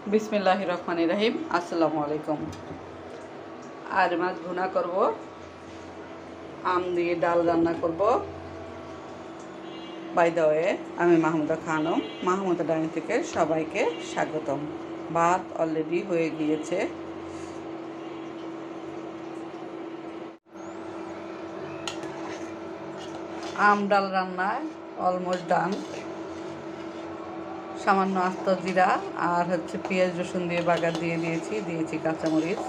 বিসমিল্লাহির রহমানির রহিম। আসসালামু আলাইকুম। আর মাছ ভুনা করব, আম দিয়ে ডাল রান্না করব। বাই দ্য ওয়ে, আমি মাহমুদা খানম, মাহমুদা ডাইনিং থেকে সবাইকে স্বাগতম। ভাত অলরেডি হয়ে গিয়েছে। আম ডাল রান্নায় অলমোস্ট ডান। সামান্য আস্ত জিরা আর পেঁয়াজ রসুন দিয়ে বাগার দিয়েছি কাঁচামরিচ।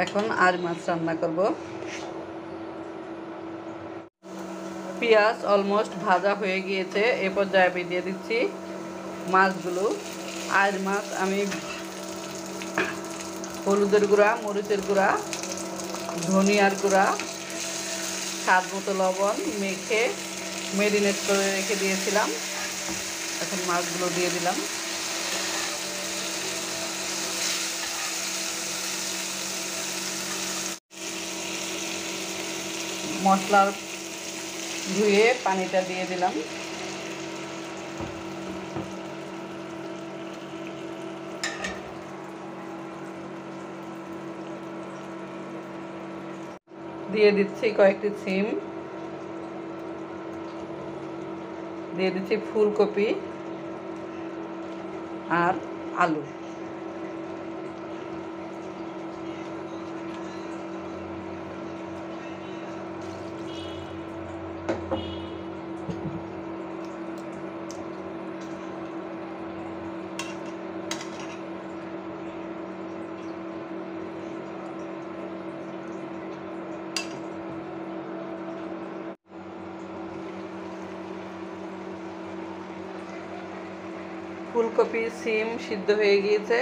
এখন আর মাছ রান্না করব। পেঁয়াজ অলমোস্ট ভাজা হয়ে গিয়েছে। এ পর্যায়ে আমি দিয়ে দিচ্ছি মাছগুলো। আর মাছ আমি হলুদের গুঁড়া, মরিচের গুঁড়া, ধনিয়ার গুঁড়া, স্বাদ মতো লবণ মেখে মেরিনেট করে রেখে দিয়েছিলাম। এখন মাছগুলো দিয়ে দিলাম। মশলার ধুয়ে পানিটা দিয়ে দিলাম। দিয়ে দিচ্ছি কয়েকটি সিম, দিয়ে দিচ্ছি ফুলকপি আর আলু। ফুলকপি সিম সিদ্ধ হয়ে গিয়েছে।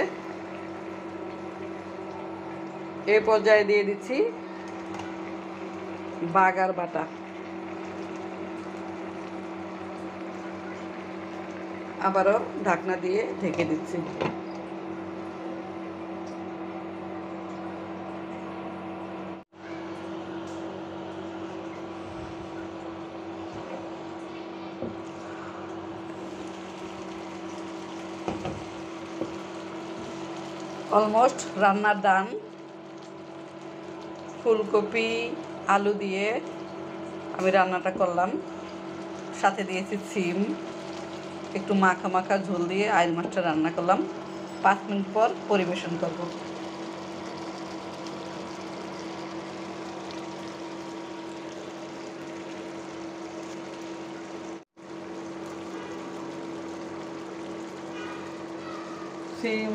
এ পর্যায়ে দিয়ে দিচ্ছি বাগার বাটা। আবারও ঢাকনা দিয়ে ঢেকে দিচ্ছি। অলমোস্ট রান্নার ডান। ফুলকপি আলু দিয়ে আমি রান্নাটা করলাম, সাথে দিয়েছি সিম। একটু মাখা মাখা ঝোল দিয়ে আইল মাছটা রান্না করলাম। 5 মিনিট পর পরিবেশন করব। সিম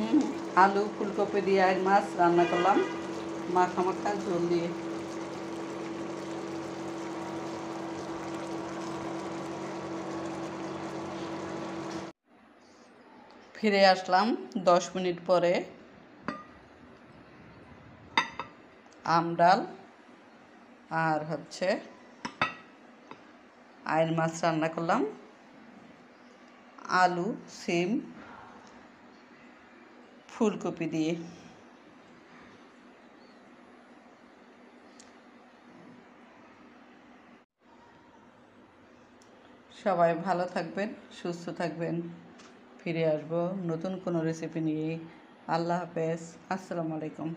আলু ফুলকপি দিয়ে আইল মাছ রান্না করলাম মাখা মাখা ঝোল দিয়ে। ফিরে আসলাম 10 মিনিট পরে। আম ডাল আর আইল মাছ রান্না করলাম, আলু সিম ফুলকপি দিয়ে। সবাই ভালো থাকবেন, সুস্থ থাকবেন। ফিরে আসবো নতুন কোনো রেসিপি নিয়ে। আল্লাহ হাফেজ। আসসালামু আলাইকুম।